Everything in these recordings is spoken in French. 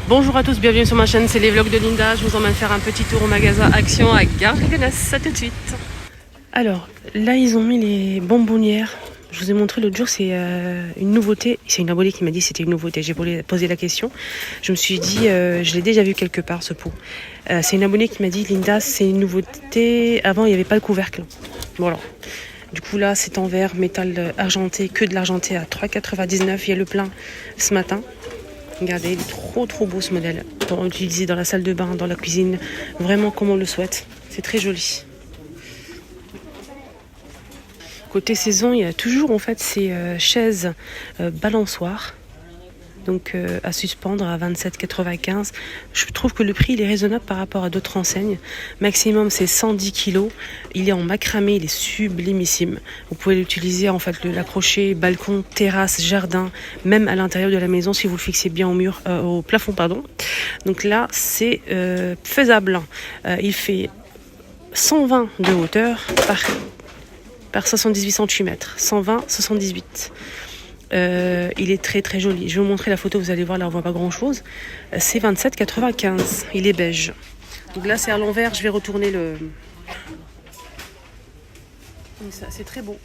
Bonjour à tous, bienvenue sur ma chaîne, c'est les vlogs de Linda. Je vous emmène faire un petit tour au magasin Action à Gare de Gonesse. À tout de suite. Alors, là ils ont mis les bonbonnières. Je vous ai montré l'autre jour, c'est une nouveauté. C'est une abonnée qui m'a dit que c'était une nouveauté. J'ai posé la question. Je me suis dit, je l'ai déjà vu quelque part ce pot. C'est une abonnée qui m'a dit, Linda, c'est une nouveauté. Avant, il n'y avait pas le couvercle. Voilà. Du coup, là, c'est en verre, métal argenté, que de l'argenté à 3,99. Il y a le plein ce matin. Regardez, il est trop beau ce modèle. Pour utiliser dans la salle de bain, dans la cuisine, vraiment comme on le souhaite. C'est très joli. Côté saison, il y a toujours en fait ces chaises balançoires. Donc à suspendre à 27,95. Je trouve que le prix il est raisonnable par rapport à d'autres enseignes. Maximum c'est 110 kg. Il est en macramé, il est sublimissime. Vous pouvez l'utiliser en fait l'accrocher balcon, terrasse, jardin, même à l'intérieur de la maison si vous le fixez bien au plafond pardon. Donc là c'est faisable. Il fait 120 de hauteur par 78 cm. 120, 78. Il est très joli. Je vais vous montrer la photo, vous allez voir, là on voit pas grand chose. C'est 27,95. Il est beige. Donc là c'est à l'envers, je vais retourner le... C'est très beau.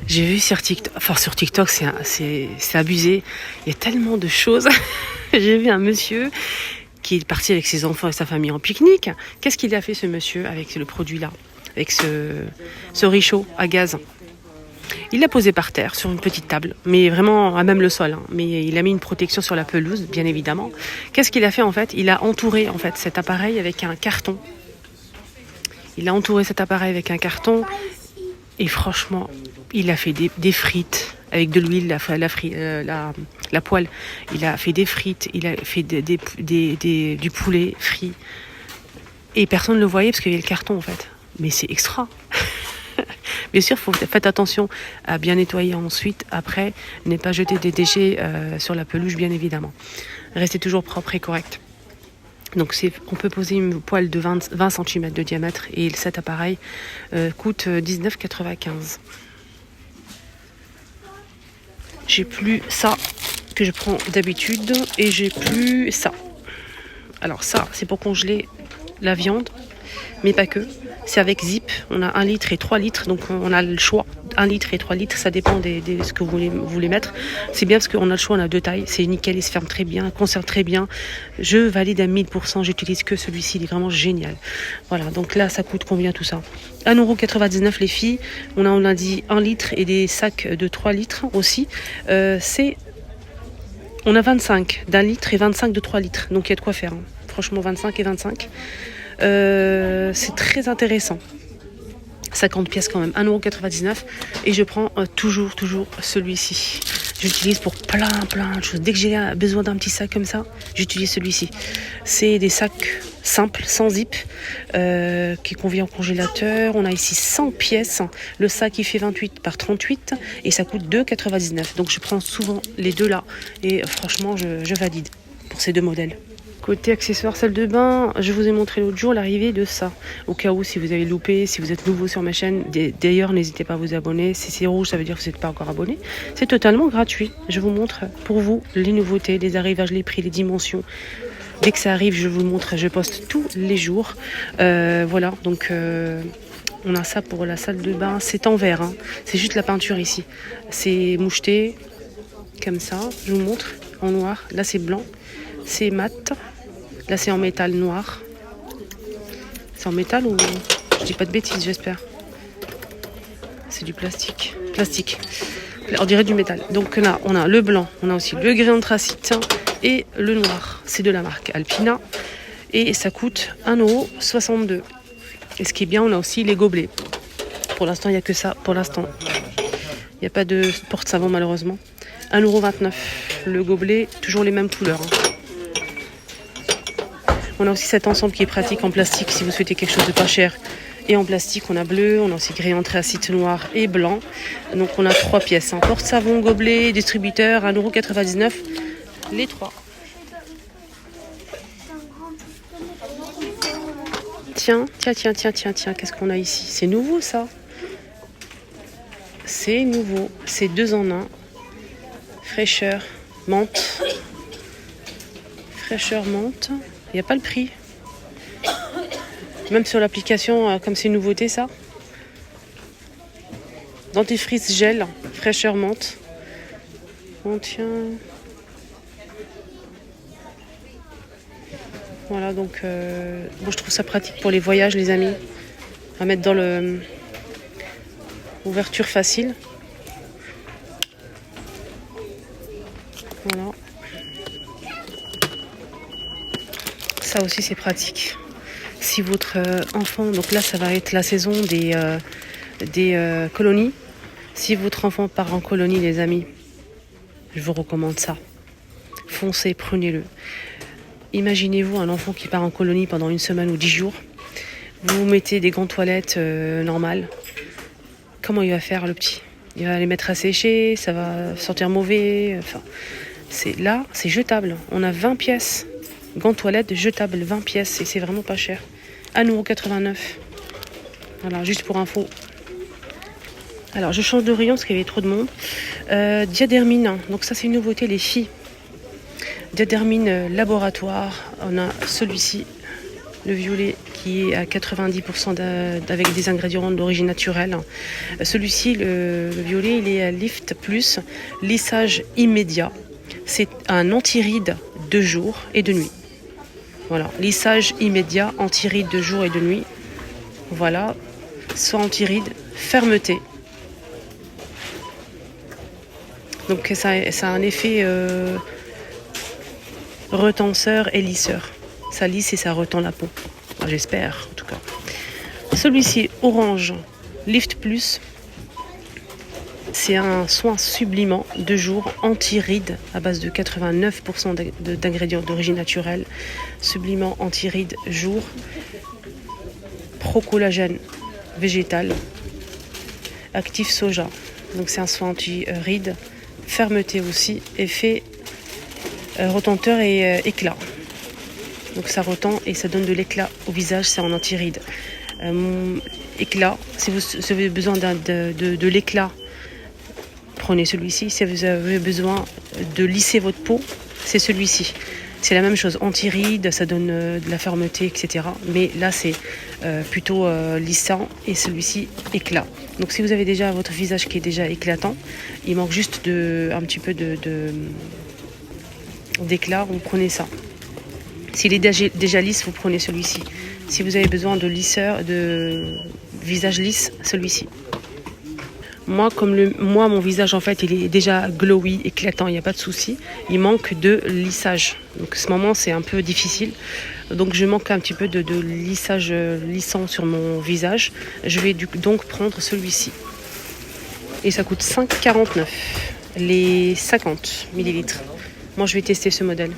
J'ai vu sur TikTok, c'est abusé. Il y a tellement de choses. J'ai vu un monsieur qui est parti avec ses enfants et sa famille en pique-nique. Qu'est-ce qu'il a fait ce monsieur avec le produit là? Avec ce richaud à gaz. Il l'a posé par terre sur une petite table, mais vraiment à même le sol. Hein. Mais il a mis une protection sur la pelouse, bien évidemment. Qu'est-ce qu'il a fait en fait? Il a entouré en fait cet appareil avec un carton. Il a entouré cet appareil avec un carton et franchement, il a fait des frites avec de l'huile, la poêle. Il a fait des frites, il a fait du poulet frit et personne ne le voyait parce qu'il y avait le carton en fait. Mais c'est extra. Bien sûr, faites attention à bien nettoyer ensuite. Après, ne pas jeter des déchets sur la peluche, bien évidemment. Restez toujours propre et correct. Donc, on peut poser une poêle de 20 cm de diamètre et cet appareil coûte 19,95. J'ai plus ça que je prends d'habitude et j'ai plus ça. Alors ça, c'est pour congeler la viande, mais pas que. C'est avec zip, on a 1 litre et 3 litres, donc on a le choix, 1 litre et 3 litres, ça dépend de ce que vous voulez mettre. C'est bien parce qu'on a le choix, on a 2 tailles, c'est nickel, il se ferme très bien, conserve très bien. Je valide à 1000%, j'utilise que celui-ci, il est vraiment génial. Voilà, donc là ça coûte combien tout ça? 1,99€ les filles, on a dit 1 litre et des sacs de 3 litres aussi. On a 25 d'1 litre et 25 de 3 litres, donc il y a de quoi faire. Hein. Franchement 25 et 25. C'est très intéressant. 50 pièces quand même, 1,99€ et je prends toujours celui-ci. J'utilise pour plein de choses. Dès que j'ai besoin d'un petit sac comme ça, j'utilise celui-ci. C'est des sacs simples, sans zip, qui convient au congélateur. On a ici 100 pièces. Le sac il fait 28 par 38 et ça coûte 2,99€. Donc je prends souvent les deux là et franchement je valide pour ces deux modèles. Côté accessoires salle de bain, je vous ai montré l'autre jour l'arrivée de ça. Au cas où, si vous avez loupé, si vous êtes nouveau sur ma chaîne, d'ailleurs, n'hésitez pas à vous abonner. Si c'est rouge, ça veut dire que vous n'êtes pas encore abonné. C'est totalement gratuit. Je vous montre pour vous les nouveautés, les arrivages, les prix, les dimensions. Dès que ça arrive, je vous montre. Je poste tous les jours. Voilà, donc on a ça pour la salle de bain. C'est en verre, hein. C'est juste la peinture ici. C'est moucheté, comme ça. Je vous montre, en noir. Là, c'est blanc. C'est mat. Là, c'est en métal noir. C'est en métal ou... Je dis pas de bêtises, j'espère. C'est du plastique. Plastique. On dirait du métal. Donc là, on a le blanc. On a aussi le gris anthracite et le noir. C'est de la marque Alpina. Et ça coûte 1,62€. Et ce qui est bien, on a aussi les gobelets. Pour l'instant, il n'y a que ça. Pour l'instant. Il n'y a pas de porte-savon, malheureusement. 1,29€. Le gobelet, toujours les mêmes couleurs. Hein. On a aussi cet ensemble qui est pratique en plastique si vous souhaitez quelque chose de pas cher. Et en plastique, on a bleu, on a aussi gris anthracite noir et blanc. Donc on a 3 pièces. Hein. Porte-savon, gobelet, distributeur, 1,99€. Les 3. Tiens, qu'est-ce qu'on a ici? C'est nouveau ça. C'est nouveau. C'est 2 en 1. Fraîcheur, menthe. Fraîcheur menthe. Il n'y a pas le prix. Même sur l'application, comme c'est une nouveauté ça. Dentifrice gel, fraîcheur menthe. On tient. Voilà, donc bon, je trouve ça pratique pour les voyages, les amis. À mettre dans le ouverture facile. Voilà. Ça aussi c'est pratique. Si votre enfant, donc là ça va être la saison des colonies. Si votre enfant part en colonie, les amis, je vous recommande ça. Foncez, prenez-le. Imaginez-vous un enfant qui part en colonie pendant une semaine ou 10 jours. Vous mettez des gants de toilette normales. Comment il va faire le petit? Il va les mettre à sécher, ça va sentir mauvais. Enfin, c'est jetable. On a 20 pièces. Gants de toilette jetables, 20 pièces. Et c'est vraiment pas cher. 1,89 €. Voilà, juste pour info. Alors, je change de rayon parce qu'il y avait trop de monde. Diadermine. Donc ça, c'est une nouveauté, les filles. Diadermine laboratoire. On a celui-ci, le violet, qui est à 90% avec des ingrédients d'origine naturelle. Celui-ci, le violet, il est à Lift Plus, lissage immédiat. C'est un anti-rides de jour et de nuit. Voilà, lissage immédiat, anti-rides de jour et de nuit. Voilà, soit anti-rides, fermeté. Donc ça a un effet retenseur et lisseur. Ça lisse et ça retend la peau. Enfin, j'espère en tout cas. Celui-ci, orange, Lift Plus. C'est un soin sublimant de jour anti-rides à base de 89% d'ingrédients d'origine naturelle. Sublimant anti-rides jour. Pro-collagène végétal. Actif soja. Donc c'est un soin anti-rides. Fermeté aussi. Effet retenteur et éclat. Donc ça retend et ça donne de l'éclat au visage, c'est en anti-rides. Éclat, si vous avez besoin de l'éclat, prenez celui-ci. Si vous avez besoin de lisser votre peau, c'est celui-ci. C'est la même chose, anti-rides, ça donne de la fermeté, etc. Mais là, c'est plutôt lissant et celui-ci, éclat. Donc si vous avez déjà votre visage qui est déjà éclatant, il manque juste un petit peu d'éclat, vous prenez ça. S'il est déjà lisse, vous prenez celui-ci. Si vous avez besoin de lisseur, de visage lisse, celui-ci. Moi, mon visage, en fait, il est déjà glowy, éclatant, il n'y a pas de souci. Il manque de lissage. Donc, à ce moment, c'est un peu difficile. Donc, je manque un petit peu de lissage lissant sur mon visage. Je vais donc prendre celui-ci. Et ça coûte 5,49 € les 50 ml. Moi, je vais tester ce modèle.